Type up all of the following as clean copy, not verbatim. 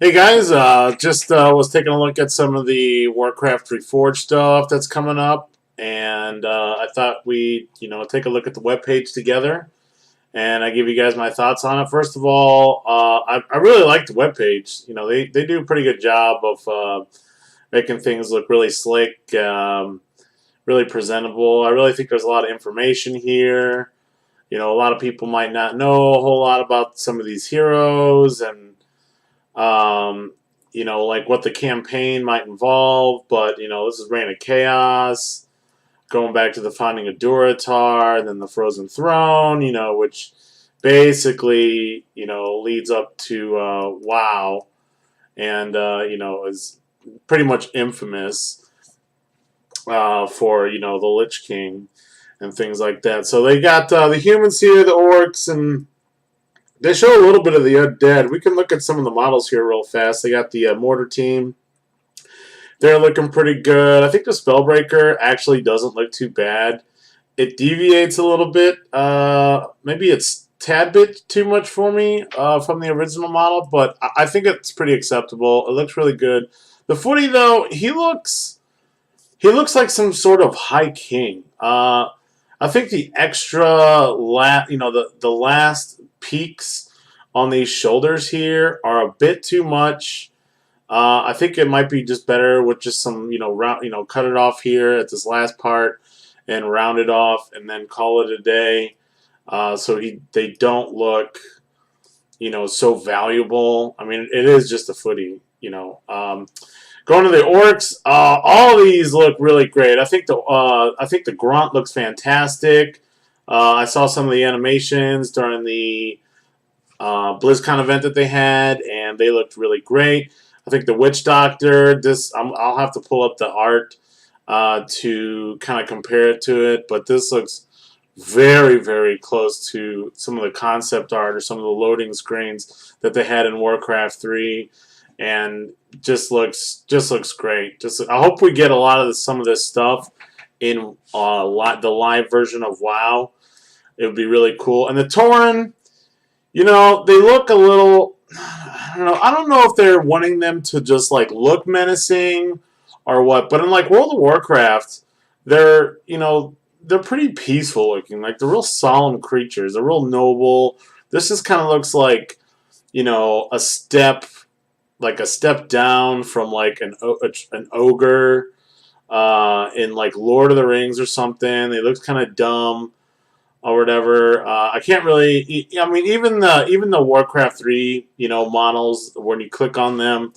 Hey guys, just was taking a look at some of the Warcraft Reforged stuff that's coming up, and I thought we'd take a look at the webpage together, and I give you guys my thoughts on it. First of all, I really like the webpage. They do a pretty good job of making things look really slick, really presentable. I really think there's a lot of information here. A lot of people might not know a whole lot about some of these heroes and um, like what the campaign might involve. But this is Reign of Chaos, going back to the founding of Durotar, and then the Frozen Throne. Which basically leads up to WoW, and is pretty much infamous for the Lich King and things like that. So they got the humans here, the orcs, and they show a little bit of the undead. We can look at some of the models here real fast. They got the mortar team. They're looking pretty good. I think the Spellbreaker actually doesn't look too bad. It deviates a little bit. Maybe it's a tad bit too much for me from the original model, but I think it's pretty acceptable. It looks really good. The footy, though, he looks like some sort of high king. I think the extra the last peaks on these shoulders here are a bit too much. I think it might be just better with just some round cut it off here at this last part and round it off and then call it a day. So they don't look so valuable. I mean, it is just a footy. Going to the orcs, all these look really great. I think the grunt looks fantastic. I saw some of the animations during the BlizzCon event that they had, and they looked really great. I think the witch doctor. I'll have to pull up the art to kind of compare it to it, but this looks very, very close to some of the concept art or some of the loading screens that they had in Warcraft 3, and just looks great. I hope we get a lot of some of this stuff in the live version of WoW. It would be really cool. And the Tauren, they look a little. I don't know if they're wanting them to just like look menacing or what. But in like World of Warcraft, they're pretty peaceful looking. Like they're real solemn creatures. They're real noble. This just kind of looks like a step down from like an ogre in like Lord of the Rings or something. They look kind of dumb or whatever. I can't really. I mean, even the Warcraft 3 models, when you click on them,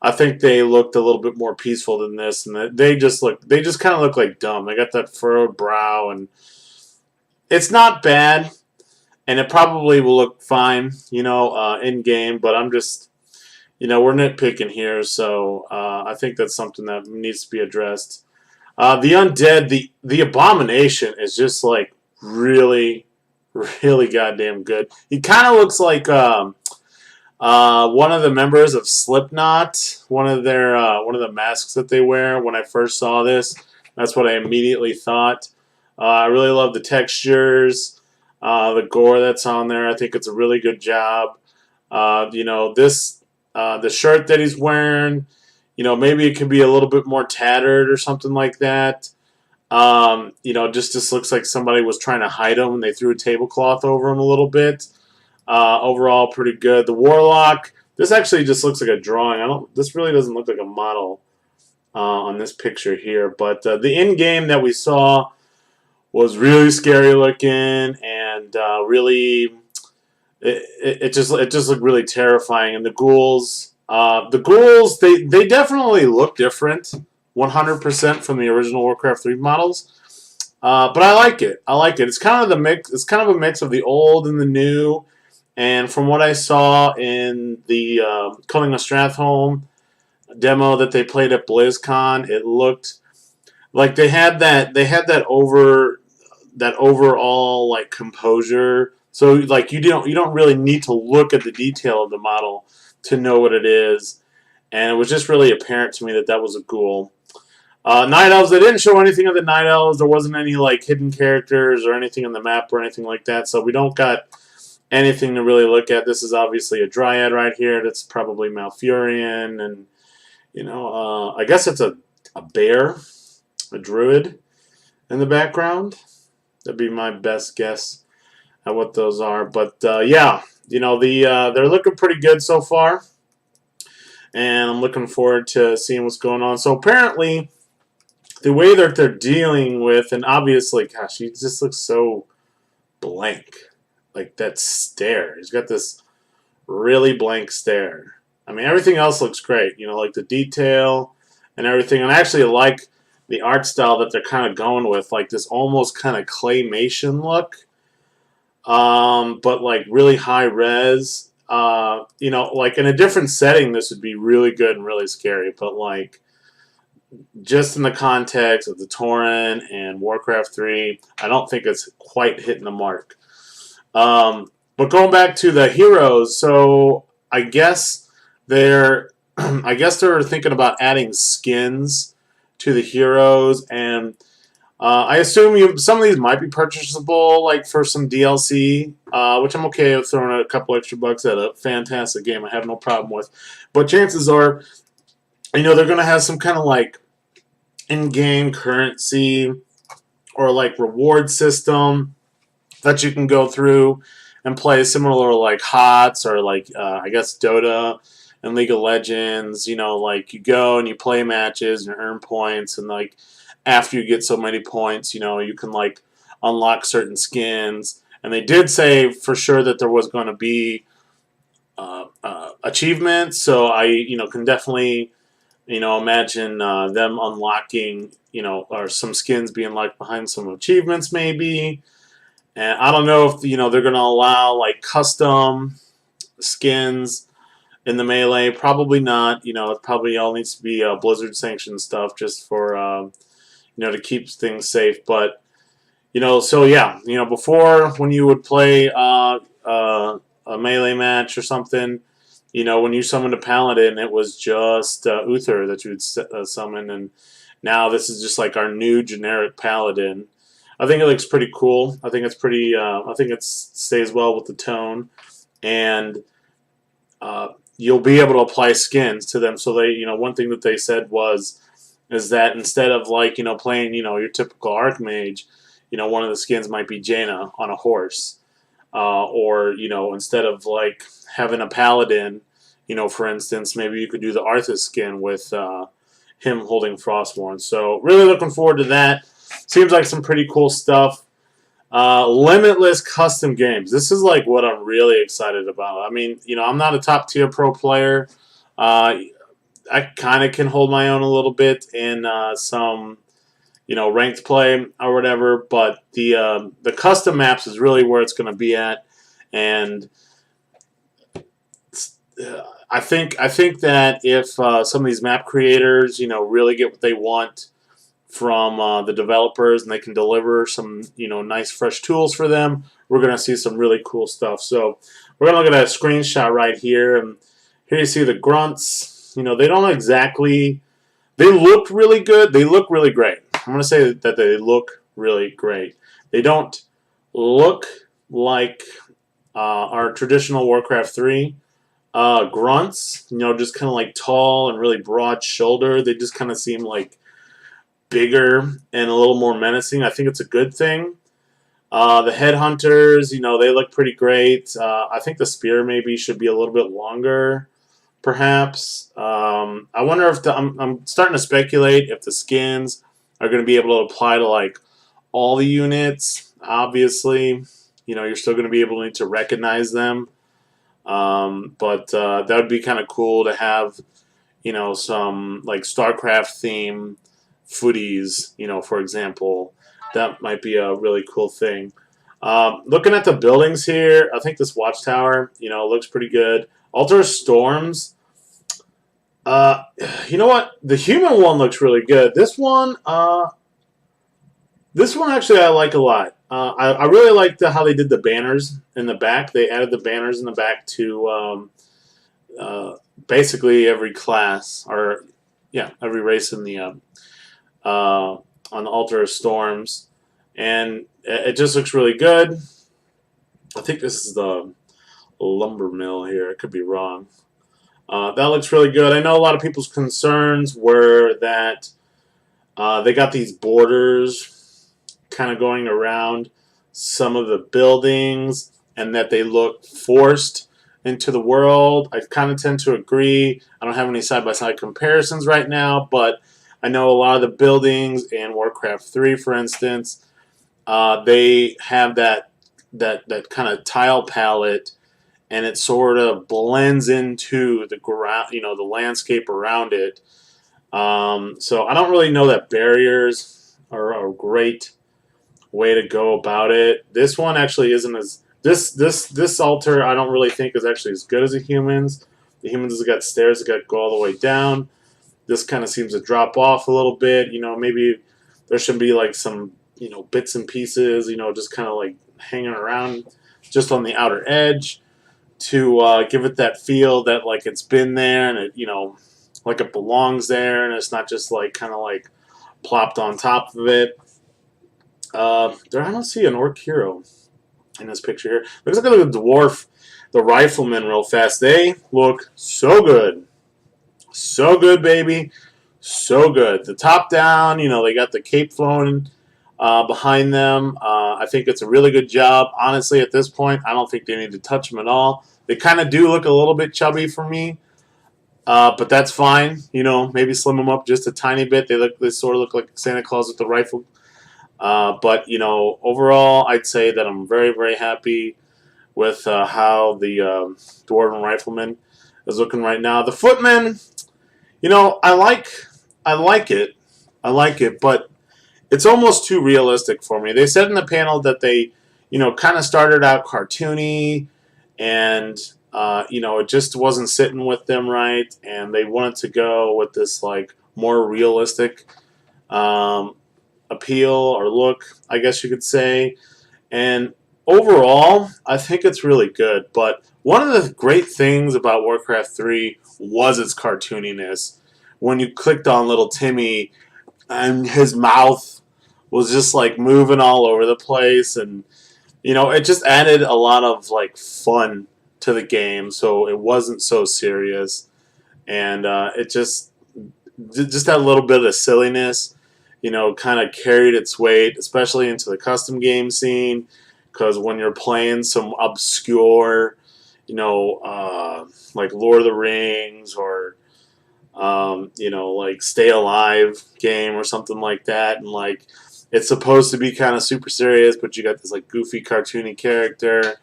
I think they looked a little bit more peaceful than this, and they just kind of look like dumb. They got that furrowed brow, and it's not bad, and it probably will look fine, in game. But I'm just we're nitpicking here, so I think that's something that needs to be addressed. The undead, the abomination is just like really, really goddamn good. He kind of looks like one of the members of Slipknot, one of the masks that they wear. When I first saw this, that's what I immediately thought. I really love the textures, the gore that's on there. I think it's a really good job. The shirt that he's wearing, maybe it could be a little bit more tattered or something like that. Just looks like somebody was trying to hide him and they threw a tablecloth over him a little bit. Overall, pretty good. The Warlock, this actually just looks like a drawing. This really doesn't look like a model on this picture here. But the in-game that we saw was really scary looking and really. It just looked really terrifying, and the ghouls, they definitely look different, 100% from the original Warcraft 3 models. But I like it. It's kind of the mix. It's kind of a mix of the old and the new. And from what I saw in the Culling of Stratholme demo that they played at BlizzCon, it looked like they had that overall like composure. So like you don't really need to look at the detail of the model to know what it is, and it was just really apparent to me that was a ghoul. Night Elves, they didn't show anything of the Night Elves. There wasn't any like hidden characters or anything on the map or anything like that. So we don't got anything to really look at. This is obviously a Dryad right here. That's probably Malfurion, and I guess it's a bear, a druid in the background. That'd be my best guess at what those are. But yeah, they're looking pretty good so far, and I'm looking forward to seeing what's going on. So apparently, the way that they're dealing with, and obviously, gosh, he just looks so blank, like that stare. He's got this really blank stare. I mean, everything else looks great, like the detail and everything. And I actually like the art style that they're kind of going with, like this almost kind of claymation look, but like really high res. Like in a different setting, this would be really good and really scary. But like just in the context of the Tauren and Warcraft 3, I don't think it's quite hitting the mark. But going back to the heroes, so I guess they're thinking about adding skins to the heroes, and I assume some of these might be purchasable, like for some DLC, which I'm okay with throwing a couple extra bucks at a fantastic game. I have no problem with, but chances are, they're going to have some kind of like in-game currency or like reward system that you can go through and play, similar to like HOTS or like I guess Dota and League of Legends. Like you go and you play matches and earn points, and like after you get so many points, you can like unlock certain skins. And they did say for sure that there was going to be achievements, so I can definitely imagine them unlocking or some skins being like behind some achievements maybe. And I don't know if they're going to allow like custom skins in the Melee. Probably not. It probably all needs to be Blizzard sanctioned stuff just for to keep things safe. But so yeah, before when you would play a Melee match or something, when you summoned a Paladin, it was just Uther that you would summon, and now this is just like our new generic Paladin. I think it looks pretty cool. I think it's pretty. I think it stays well with the tone, and you'll be able to apply skins to them. So they, one thing that they said is that instead of like playing your typical Archmage, one of the skins might be Jaina on a horse, or instead of like having a Paladin, for instance, maybe you could do the Arthas skin with him holding Frostborn. So really looking forward to that. Seems like some pretty cool stuff. Limitless custom games. This is like what I'm really excited about. I mean, I'm not a top tier pro player. I kind of can hold my own a little bit in some, ranked play or whatever. But the custom maps is really where it's going to be at, and I think that if some of these map creators, really get what they want from the developers, and they can deliver some, nice fresh tools for them, we're going to see some really cool stuff. So we're going to look at a screenshot right here, and here you see the grunts. They don't exactly, they look really good. They look really great. I'm going to say that they look really great. They don't look like our traditional Warcraft 3 grunts, just kind of like tall and really broad shoulder. They just kind of seem like bigger and a little more menacing. I think it's a good thing. The headhunters, they look pretty great. I think the spear maybe should be a little bit longer, perhaps. I wonder if I'm starting to speculate if the skins are going to be able to apply to like all the units. Obviously, you're still going to be able to need to recognize them. But that would be kind of cool to have, some like StarCraft theme footies, for example. That might be a really cool thing. Looking at the buildings here, I think this watchtower, looks pretty good. Altar of Storms. You know what? The human one looks really good. This one actually I like a lot. I really liked how they did the banners in the back. They added the banners in the back to basically every class, or yeah, every race in the on the Altar of Storms, and it just looks really good. I think this is the lumber mill here. I could be wrong. That looks really good. I know a lot of people's concerns were that they got these borders kind of going around some of the buildings and that they look forced into the world. I kind of tend to agree. I don't have any side-by-side comparisons right now, but I know a lot of the buildings in Warcraft 3, for instance, they have that kind of tile palette, and it sort of blends into the ground, the landscape around it. So I don't really know that barriers are a great way to go about it. This one actually isn't as this altar I don't really think is actually as good as the humans. The humans have got stairs that go all the way down. This kind of seems to drop off a little bit. Maybe there should be like some bits and pieces. Just kind of like hanging around just on the outer edge to give it that feel that like it's been there and it like it belongs there and it's not just like kind of like plopped on top of it. I don't see an orc hero in this picture here. Let's look at the dwarf, the riflemen real fast. They look so good. So good, baby. So good. The top down, they got the cape flowing behind them. I think it's a really good job. Honestly, at this point, I don't think they need to touch them at all. They kind of do look a little bit chubby for me, but that's fine. Maybe slim them up just a tiny bit. They sort of look like Santa Claus with the rifle. But overall, I'd say that I'm very, very happy with how the Dwarven Rifleman is looking right now. The Footman, I like it, but it's almost too realistic for me. They said in the panel that they, kind of started out cartoony, and it just wasn't sitting with them right, and they wanted to go with this like more realistic appeal or look, I guess you could say. And overall, I think it's really good. But one of the great things about Warcraft 3 was its cartooniness. When you clicked on little Timmy and his mouth was just like moving all over the place, and it just added a lot of like fun to the game, so it wasn't so serious, and it just that little bit of silliness kind of carried its weight, especially into the custom game scene, because when you're playing some obscure, like Lord of the Rings or, like Stay Alive game or something like that, and like it's supposed to be kind of super serious, but you got this like goofy, cartoony character.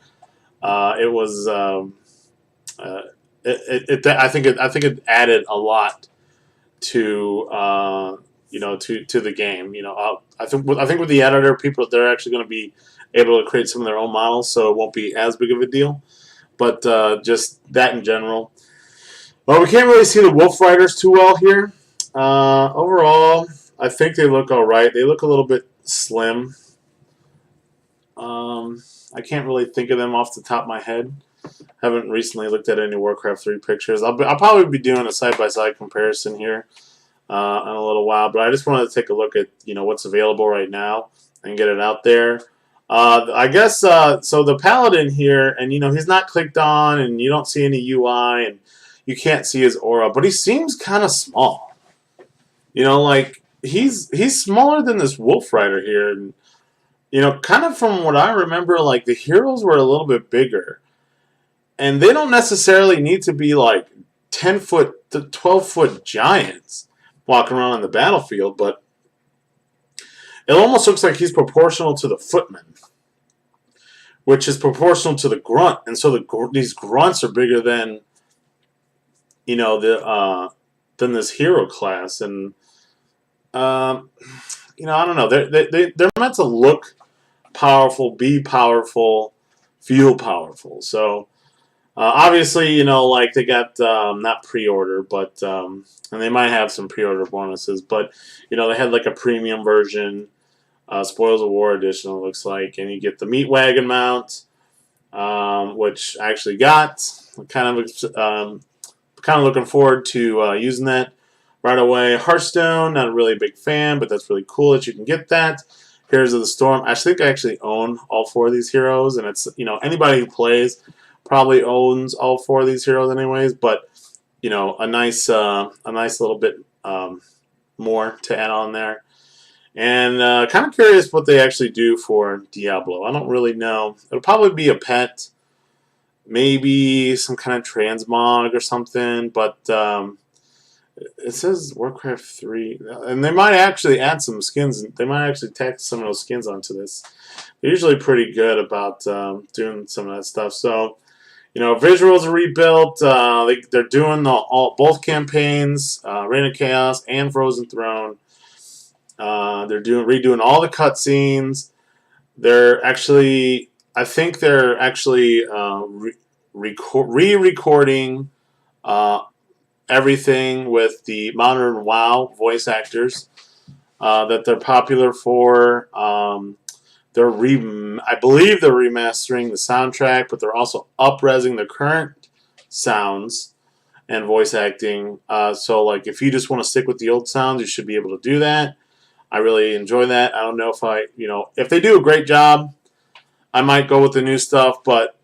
It was, I think it added a lot to to the game. I think with the editor, they're actually going to be able to create some of their own models, so it won't be as big of a deal. But just that in general. Well, we can't really see the Wolf Riders too well here. Overall, I think they look all right. They look a little bit slim. I can't really think of them off the top of my head. Haven't recently looked at any Warcraft 3 pictures. I'll probably be doing a side-by-side comparison here in a little while, but I just wanted to take a look at what's available right now and get it out there. I guess so. The Paladin here, and he's not clicked on, and you don't see any UI, and you can't see his aura, but he seems kind of small. Like he's smaller than this Wolf Rider here, and kind of from what I remember, like the heroes were a little bit bigger. And they don't necessarily need to be like 10-foot to 12-foot giants walking around on the battlefield, but it almost looks like he's proportional to the Footman, which is proportional to the Grunt, and so these Grunts are bigger than than this hero class, and I don't know. They're meant to look powerful, be powerful, feel powerful. So. Obviously, like they got not pre-order, but and they might have some pre-order bonuses, but they had like a premium version, Spoils of War edition. It looks like, and you get the meat wagon mount, which I actually got. I'm kind of looking forward to using that right away. Hearthstone, not a really big fan, but that's really cool that you can get that. Heroes of the Storm. I think I actually own all 4 of these heroes, and it's anybody who plays probably owns all 4 of these heroes anyways, but a nice little bit more to add on there. And kind of curious what they actually do for Diablo. I don't really know. It'll probably be a pet, maybe some kind of transmog or something, but it says Warcraft 3, and they might actually add some skins. They might actually tack some of those skins onto this. They're usually pretty good about doing some of that stuff. So, visuals are rebuilt. They're doing both campaigns, Reign of Chaos and Frozen Throne. They're redoing all the cutscenes. I think they're actually re-recording everything with the modern WoW voice actors that they're popular for. I believe they're remastering the soundtrack, but they're also up-resing the current sounds and voice acting. So, like, if you just want to stick with the old sounds, you should be able to do that. I really enjoy that. I don't know if they do a great job, I might go with the new stuff, but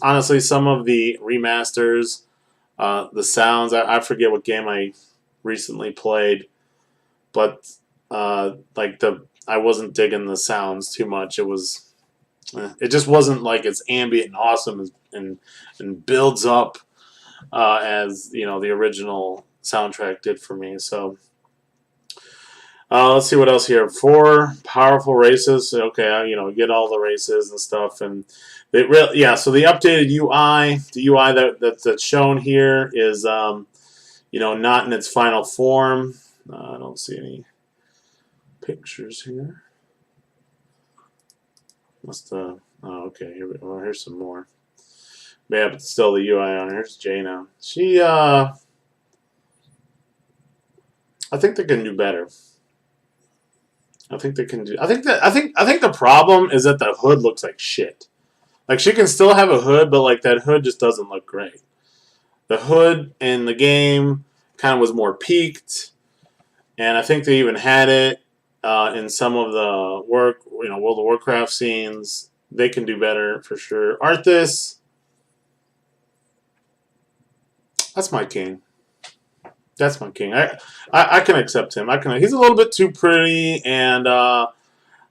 honestly, some of the remasters, the sounds, I forget what game I recently played, but I wasn't digging the sounds too much. It just wasn't like it's ambient and awesome and builds up as the original soundtrack did for me. So let's see what else here. 4 powerful races. Okay, get all the races and stuff, and so the updated UI, the UI that's shown here is not in its final form. I don't see any pictures here. Okay, here we go. Here's some more. Yeah, but still the UI on here. Here's Jaina. She I think they can do better. I think they can do. I think the problem is that the hood looks like shit. Like, she can still have a hood, but like that hood just doesn't look great. The hood in the game kind of was more peaked, and I think they even had it in some of the World of Warcraft scenes. They can do better for sure. Arthas, that's my king. That's my king. I can accept him. He's a little bit too pretty and a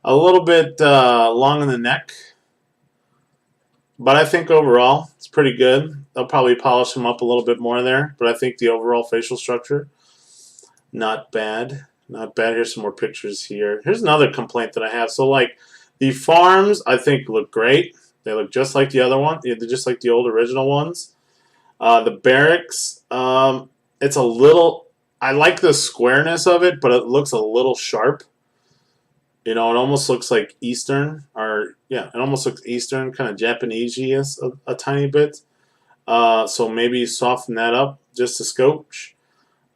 little bit long in the neck, but I think overall it's pretty good. They'll probably polish him up a little bit more there, but I think the overall facial structure, not bad. Not bad. Here's some more pictures here. Here's another complaint that I have. So, like, the farms, I think, look great. They look just like the other one. They're just like the old original ones. The barracks, it's a little... I like the squareness of it, but it looks a little sharp. It almost looks like Eastern. It almost looks Eastern, kind of Japanese-y a tiny bit. So maybe soften that up just a scotch.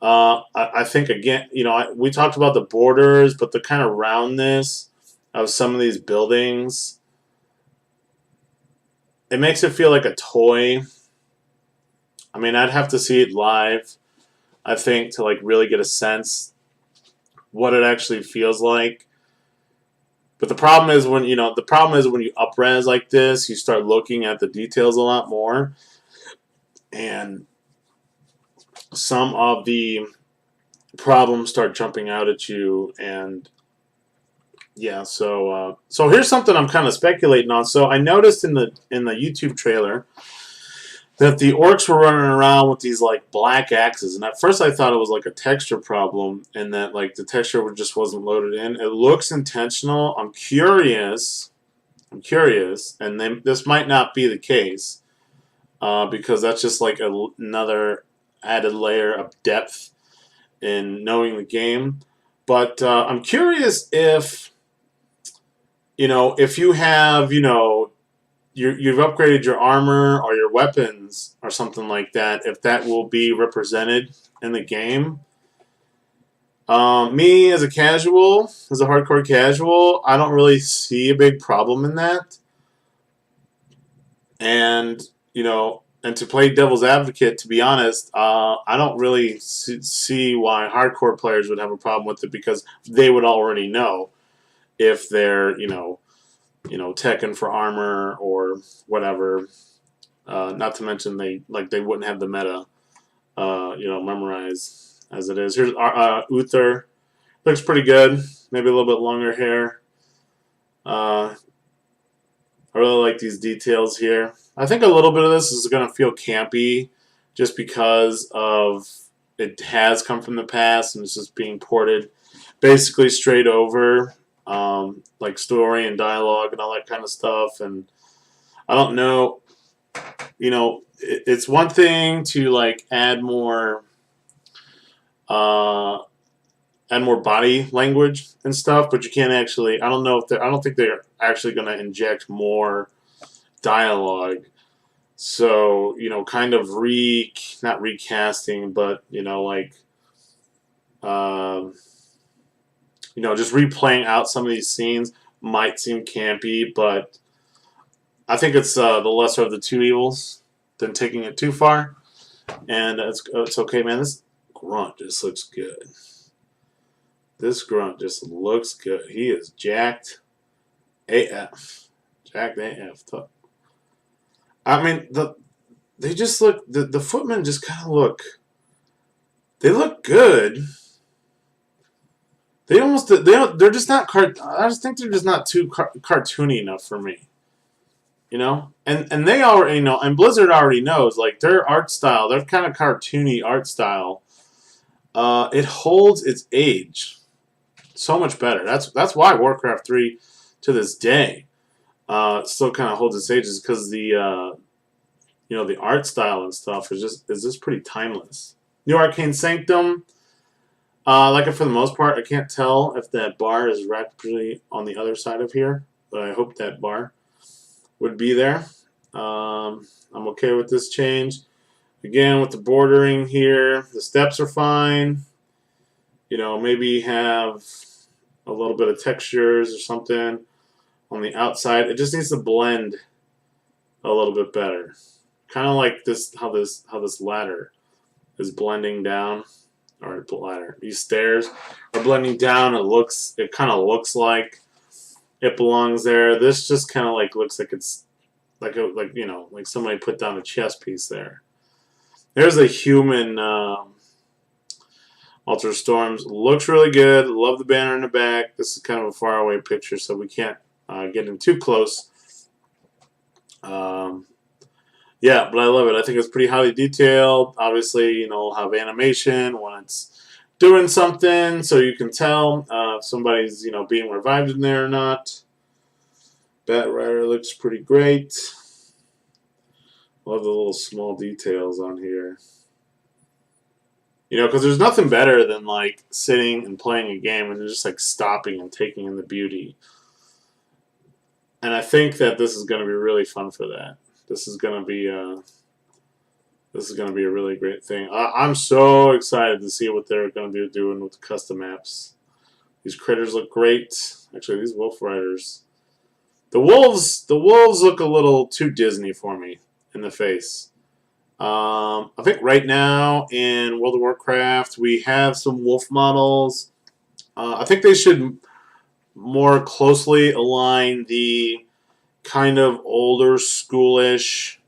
I think, again, we talked about the borders, but the kind of roundness of some of these buildings, it makes it feel like a toy. I mean, I'd have to see it live, I think, to like really get a sense what it actually feels like. But the problem is when you up-res like this, you start looking at the details a lot more, and some of the problems start jumping out at you. And yeah, so here's something I'm kind of speculating on. So I noticed in the YouTube trailer that the orcs were running around with these like black axes, and at first I thought it was like a texture problem, and that like the texture just wasn't loaded in. It looks intentional. I'm curious, and this might not be the case because that's just like another added layer of depth in knowing the game. But I'm curious if if you have you've upgraded your armor or your weapons or something like that, if that will be represented in the game. Me, as a hardcore casual, I don't really see a big problem in that. And, and to play devil's advocate, to be honest, I don't really see why hardcore players would have a problem with it, because they would already know if they're, teching for armor or whatever. Not to mention they wouldn't have the meta, memorized as it is. Here's Uther. Looks pretty good. Maybe a little bit longer hair. I really like these details here. I think a little bit of this is going to feel campy just because of it has come from the past and it's just being ported basically straight over, like story and dialogue and all that kind of stuff. And I don't know, it's one thing to like add more body language and stuff, but you can't actually. I don't think they're actually going to inject more dialogue. So kind of not recasting, but just replaying out some of these scenes might seem campy, but I think it's the lesser of the two evils than taking it too far. And it's okay, man. This grunt just looks good. This grunt just looks good. He is jacked AF. Jacked AF. I mean, they just look, the footmen just kind of look, they look good. They're just not, I just think they're just not too cartoony enough for me. And they already know, and Blizzard already knows, like, their art style, their kind of cartoony art style, it holds its age so much better. That's why Warcraft 3 to this day still kind of holds its age, is because the art style and stuff is just pretty timeless. New Arcane Sanctum, like it for the most part. I can't tell if that bar is rapidly on the other side of here, but I hope that bar would be there. I'm okay with this change. Again, with the bordering here, the steps are fine. Maybe have a little bit of textures or something on the outside. It just needs to blend a little bit better. Kind of like this, how this ladder is blending down, or ladder. These stairs are blending down. It kind of looks like it belongs there. This just kind of like looks like it's like somebody put down a chess piece there. There's a human Altar Storms. Looks really good. Love the banner in the back. This is kind of a far away picture, so we can't get in too close. Yeah, but I love it. I think it's pretty highly detailed. Obviously, it'll have animation when it's doing something, so you can tell if somebody's being revived in there or not. Bat Rider looks pretty great. Love the little small details on here. Because there's nothing better than like sitting and playing a game and just like stopping and taking in the beauty. And I think that this is going to be really fun for that. This is going to be a really great thing. I'm so excited to see what they're going to be doing with the custom maps. These critters look great. Actually, these wolf riders. The wolves look a little too Disney for me in the face. I think right now in World of Warcraft we have some wolf models. I think they should more closely align the kind of older schoolish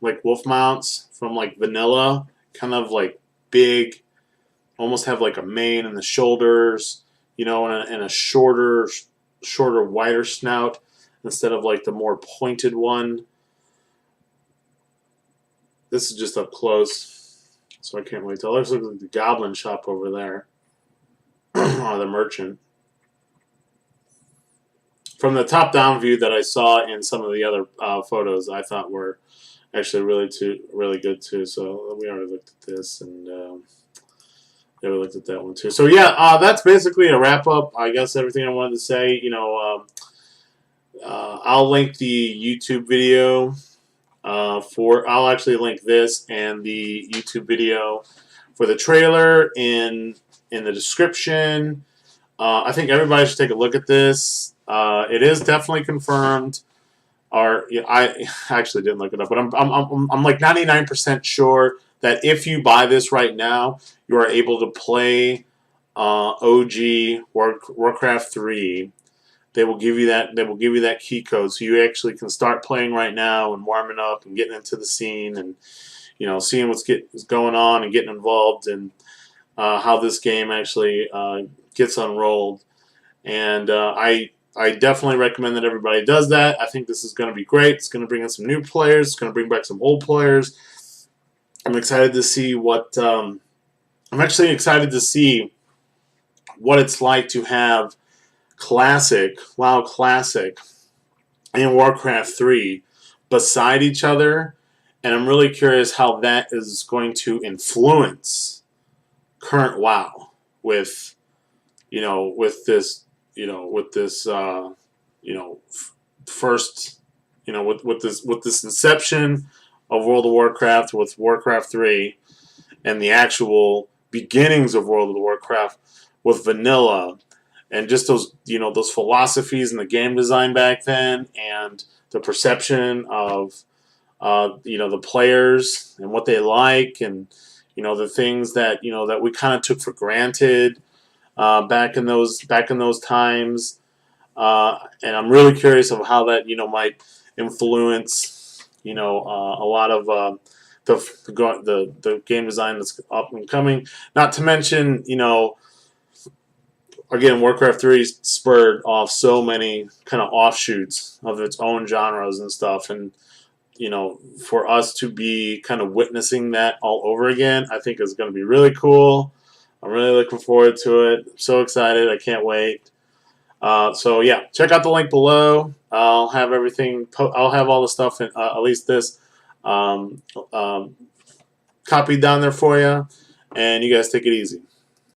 like wolf mounts from like vanilla, kind of like big, almost have like a mane and the shoulders, and a shorter, wider snout instead of like the more pointed one. This is just up close, so I can't really tell. There's like the goblin shop over there, or the merchant. From the top-down view that I saw in some of the other photos, I thought were actually really good too. So we already looked at this, and yeah, we looked at that one too. So yeah, that's basically a wrap-up. I guess everything I wanted to say. I'll link the YouTube video. I'll actually link this and the YouTube video for the trailer in the description. I think everybody should take a look at this. It is definitely confirmed. I actually didn't look it up, but I'm like 99% sure that if you buy this right now, you are able to play OG Warcraft 3. they will give you that. They will give you that key code, so you actually can start playing right now and warming up and getting into the scene and seeing what's going on and getting involved in how this game actually gets unrolled. And I definitely recommend that everybody does that. I think this is going to be great. It's going to bring in some new players. It's going to bring back some old players. I'm excited to see what. I'm actually excited to see what it's like to have WoW Classic, and Warcraft 3 beside each other, and I'm really curious how that is going to influence current WoW with this first with this inception of World of Warcraft with Warcraft 3 and the actual beginnings of World of Warcraft with vanilla and just those philosophies in the game design back then and the perception of the players and what they like and the things that that we kind of took for granted back in those times, and I'm really curious of how that might influence a lot of the game design that's up and coming. Not to mention again, Warcraft 3 spurred off so many kind of offshoots of its own genres and stuff, and for us to be kind of witnessing that all over again, I think is going to be really cool. I'm really looking forward to it. I'm so excited. I can't wait. So yeah, check out the link below. I'll have everything. I'll have all the stuff, in, at least this, copied down there for you. And you guys take it easy.